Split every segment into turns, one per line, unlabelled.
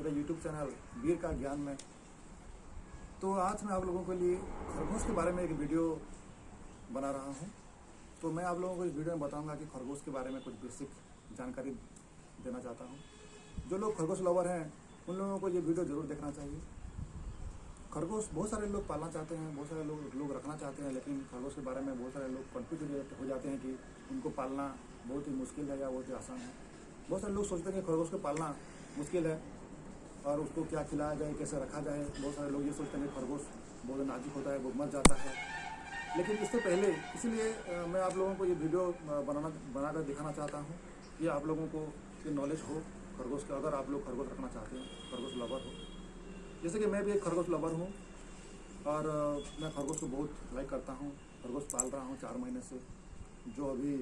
मेरा YouTube channel वीर का ज्ञान में। तो आज मैं आप लोगों के लिए खरगोश के बारे में एक वीडियो बना रहा हूँ। तो मैं आप लोगों को इस वीडियो में बताऊंगा कि खरगोश के बारे में कुछ बेसिक जानकारी देना चाहता हूँ। जो लोग खरगोश लवर हैं उन लोगों को ये वीडियो ज़रूर देखना चाहिए। खरगोश बहुत सारे लोग पालना चाहते हैं, बहुत सारे लोग रखना चाहते हैं, लेकिन खरगोश के बारे में बहुत सारे लोग कन्फ्यूज हो जाते हैं कि उनको पालना बहुत ही मुश्किल है या बहुत ही आसान है। बहुत सारे लोग सोचते हैं कि खरगोश को पालना मुश्किल है और उसको क्या खिलाया जाए, कैसे रखा जाए। बहुत सारे लोग ये सोचते हैं कि खरगोश बहुत नाजुक होता है, वो मर जाता है। लेकिन इससे पहले इसलिए मैं आप लोगों को ये वीडियो बनाकर दिखाना चाहता हूँ कि आप लोगों को ये नॉलेज हो खरगोश का। अगर आप लोग खरगोश रखना चाहते हैं, खरगोश लवर हो, जैसे कि मैं भी एक खरगोश लवर हूँ और मैं खरगोश को बहुत लाइक करता हूँ। खरगोश पाल रहा हूँ 4 महीने से, जो अभी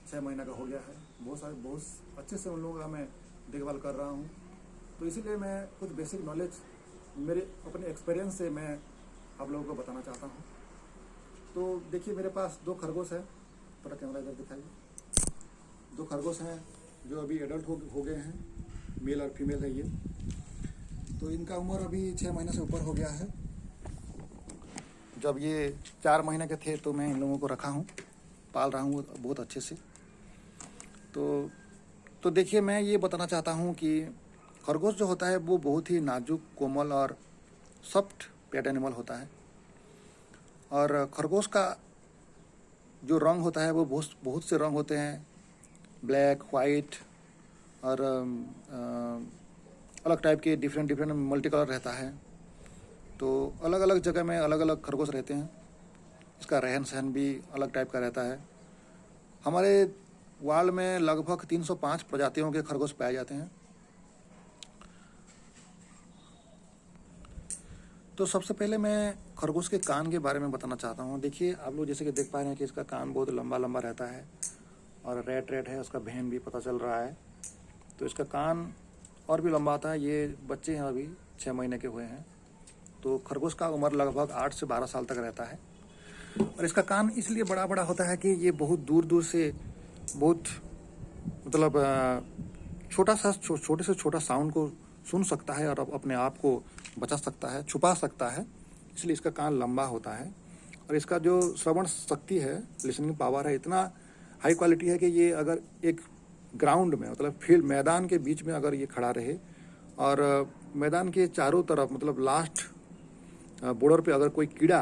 6 महीना का हो गया है। बहुत अच्छे से उन लोगों का मैं देखभाल कर रहा हूँ। तो इसीलिए मैं कुछ बेसिक नॉलेज मेरे अपने एक्सपीरियंस से मैं आप लोगों को बताना चाहता हूँ। तो देखिए, मेरे पास 2 खरगोश है। थोड़ा कैमरा इधर दिखाइए। 2 खरगोश हैं जो अभी एडल्ट हो गए हैं, मेल और फीमेल है ये। तो इनका उम्र अभी 6 महीने से ऊपर हो गया है। जब ये 4 महीने के थे तो मैं इन लोगों को रखा हूँ, पाल रहा हूँ बहुत अच्छे से। तो देखिए, मैं ये बताना चाहता हूँ कि खरगोश जो होता है वो बहुत ही नाजुक, कोमल और सॉफ्ट पेट एनिमल होता है। और खरगोश का जो रंग होता है वो बहुत से रंग होते हैं, ब्लैक, वाइट और अलग टाइप के डिफरेंट मल्टी कलर रहता है। तो अलग अलग जगह में अलग अलग खरगोश रहते हैं। इसका रहन सहन भी अलग टाइप का रहता है। हमारे वर्ल्ड में लगभग 305 प्रजातियों के खरगोश पाए जाते हैं। तो सबसे पहले मैं खरगोश के कान के बारे में बताना चाहता हूँ। देखिए, आप लोग जैसे कि देख पा रहे हैं कि इसका कान बहुत लंबा लंबा रहता है और रेड है, उसका भेन भी पता चल रहा है। तो इसका कान और भी लंबा आता है। ये बच्चे हैं, अभी 6 महीने के हुए हैं। तो खरगोश का उम्र लगभग 8 से 12 साल तक रहता है। और इसका कान इसलिए बड़ा बड़ा होता है कि ये बहुत दूर दूर से बहुत मतलब छोटे से छोटा साउंड को सुन सकता है और अपने आप को बचा सकता है, छुपा सकता है। इसलिए इसका कान लंबा होता है। और इसका जो श्रवण शक्ति है, लिसनिंग पावर है, इतना हाई क्वालिटी है कि ये अगर एक ग्राउंड में मतलब फील्ड मैदान के बीच में अगर ये खड़ा रहे और मैदान के चारों तरफ मतलब लास्ट बॉर्डर पे अगर कोई कीड़ा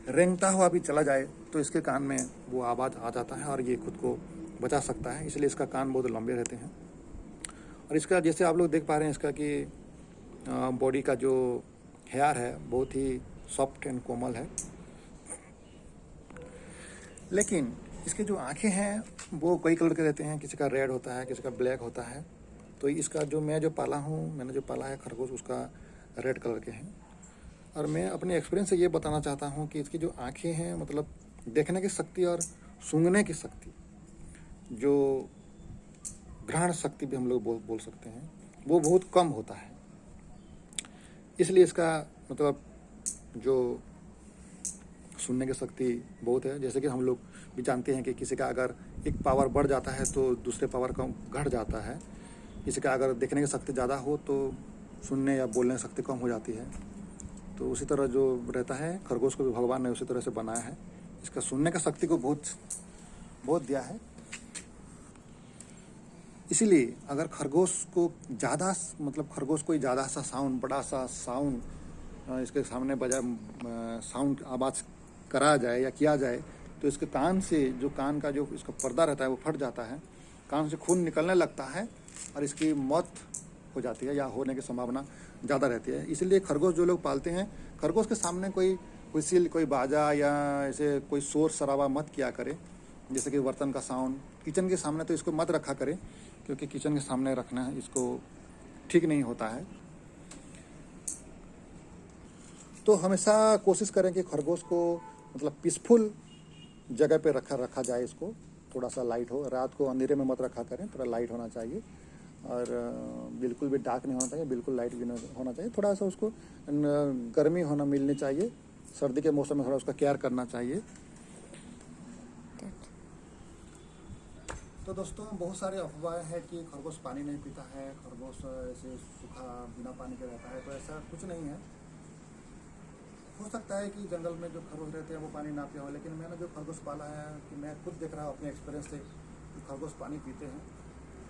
रेंगता हुआ भी चला जाए तो इसके कान में वो आवाज़ आ जाता है और ये खुद को बचा सकता है। इसलिए इसका कान बहुत लंबे रहते हैं। और इसका जैसे आप लोग देख पा रहे हैं इसका कि बॉडी का जो हेयर है बहुत ही सॉफ्ट एंड कोमल है। लेकिन इसके जो आँखें हैं वो कई कलर के रहते हैं। किसी का रेड होता है, किसी का ब्लैक होता है। तो इसका जो मैंने जो पाला है खरगोश, उसका रेड कलर के हैं। और मैं अपने एक्सपीरियंस से ये बताना चाहता हूँ कि इसकी जो आँखें हैं मतलब देखने की शक्ति और सूंघने की शक्ति, जो ग्रहण शक्ति भी हम लोग बोल सकते हैं, वो बहुत कम होता है। इसलिए इसका मतलब जो सुनने की शक्ति बहुत है। जैसे कि हम लोग भी जानते हैं कि किसी का अगर एक पावर बढ़ जाता है तो दूसरे पावर कम घट जाता है। किसी का अगर देखने की शक्ति ज़्यादा हो तो सुनने या बोलने की शक्ति कम हो जाती है। तो उसी तरह जो रहता है खरगोश को भी भगवान ने उसी तरह से बनाया है। इसका सुनने का शक्ति को बहुत दिया है। इसीलिए अगर खरगोश को ज़्यादा मतलब खरगोश को ज़्यादा सा साउंड, बड़ा सा साउंड इसके सामने साउंड आवाज़ कराया जाए या किया जाए तो इसके कान से जो कान का जो इसका पर्दा रहता है वो फट जाता है, कान से खून निकलने लगता है और इसकी मौत हो जाती है या होने की संभावना ज़्यादा रहती है। इसलिए खरगोश जो लोग पालते हैं, खरगोश के सामने कोई व्हिसिल, कोई बाजा या ऐसे कोई शोर शराबा मत किया करें। जैसे कि बर्तन का साउंड, किचन के सामने तो इसको मत रखा करें, क्योंकि किचन के सामने रखना इसको ठीक नहीं होता है। तो हमेशा कोशिश करें कि खरगोश को मतलब पीसफुल जगह पे रखा जाए। इसको थोड़ा सा लाइट हो, रात को अंधेरे में मत रखा करें, थोड़ा लाइट होना चाहिए। और बिल्कुल भी डार्क नहीं होना चाहिए, बिल्कुल लाइट भी नहीं होना चाहिए। थोड़ा सा उसको गर्मी मिलनी चाहिए। सर्दी के मौसम में थोड़ा उसका केयर करना चाहिए। तो दोस्तों बहुत सारे अफवाहें हैं कि खरगोश पानी नहीं पीता है, खरगोश ऐसे सूखा बिना पानी के रहता है। तो ऐसा कुछ नहीं है। हो सकता है कि जंगल में जो खरगोश रहते हैं वो पानी ना पिया हो, लेकिन मैंने जो खरगोश पाला है कि मैं खुद देख रहा हूँ अपने एक्सपीरियंस से कि खरगोश पानी पीते हैं।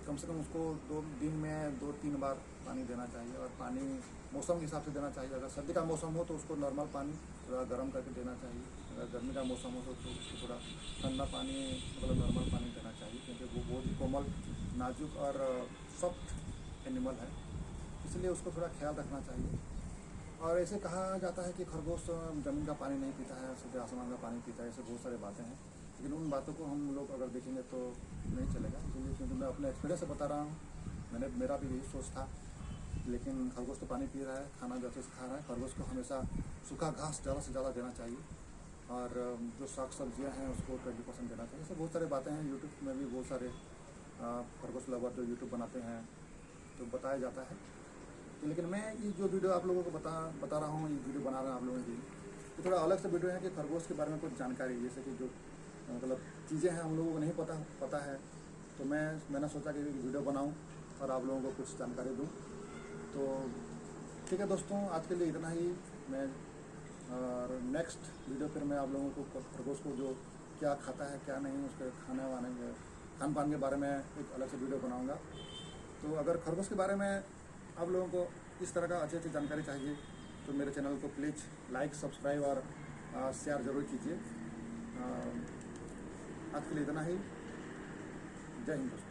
कम से कम उसको 2 दिन में 2-3 बार पानी देना चाहिए, और पानी मौसम के हिसाब से देना चाहिए। अगर सर्दी का मौसम हो तो उसको नॉर्मल पानी थोड़ा गर्म करके देना चाहिए। अगर गर्मी का मौसम हो तो उसको थोड़ा ठंडा पानी मतलब नॉर्मल पानी देना चाहिए, क्योंकि वो बहुत ही कोमल, नाजुक और सॉफ्ट एनिमल है, इसलिए उसको थोड़ा ख्याल रखना चाहिए। और ऐसे कहा जाता है कि खरगोश ज़मीन का पानी नहीं पीता है, सीधे आसमान का पानी पीता है। ऐसे बहुत सारी बातें हैं, लेकिन उन बातों को हम लोग अगर देखेंगे तो नहीं चलेगा। इसलिए क्योंकि मैं अपने एक्सपीरियंस से बता रहा हूँ, मेरा भी यही सोच था। लेकिन खरगोश तो पानी पी रहा है, खाना जैसे खा रहा है। खरगोश को हमेशा सूखा घास ज़्यादा से ज़्यादा देना चाहिए, और जो साग सब्जियाँ हैं उसको 20% देना चाहिए। ऐसे बहुत सारी बातें हैं। यूट्यूब में भी बहुत सारे खरगोश लवर जो यूट्यूब बनाते हैं तो बताया जाता है। लेकिन मैं ये जो वीडियो आप लोगों को बता रहा हूँ, ये वीडियो बना रहा हूँ आप लोगों के लिए, ये थोड़ा अलग से वीडियो है कि खरगोश के बारे में कुछ जानकारी, जैसे कि जो मतलब चीज़ें हैं हम लोगों को नहीं पता है। तो मैंने सोचा कि वीडियो बनाऊँ और आप लोगों को कुछ जानकारी दूँ। तो ठीक है दोस्तों, आज के लिए इतना ही। मैं और नेक्स्ट वीडियो फिर मैं आप लोगों को खरगोश को जो क्या खाता है क्या नहीं, उसके खान पान के बारे में एक अलग से वीडियो बनाऊँगा। तो अगर खरगोश के बारे में आप लोगों को इस तरह का अच्छी जानकारी चाहिए तो मेरे चैनल को प्लीज़ लाइक, सब्सक्राइब और शेयर ज़रूर कीजिए। आज के लिए इतना ही। जय हिंद दोस्तों।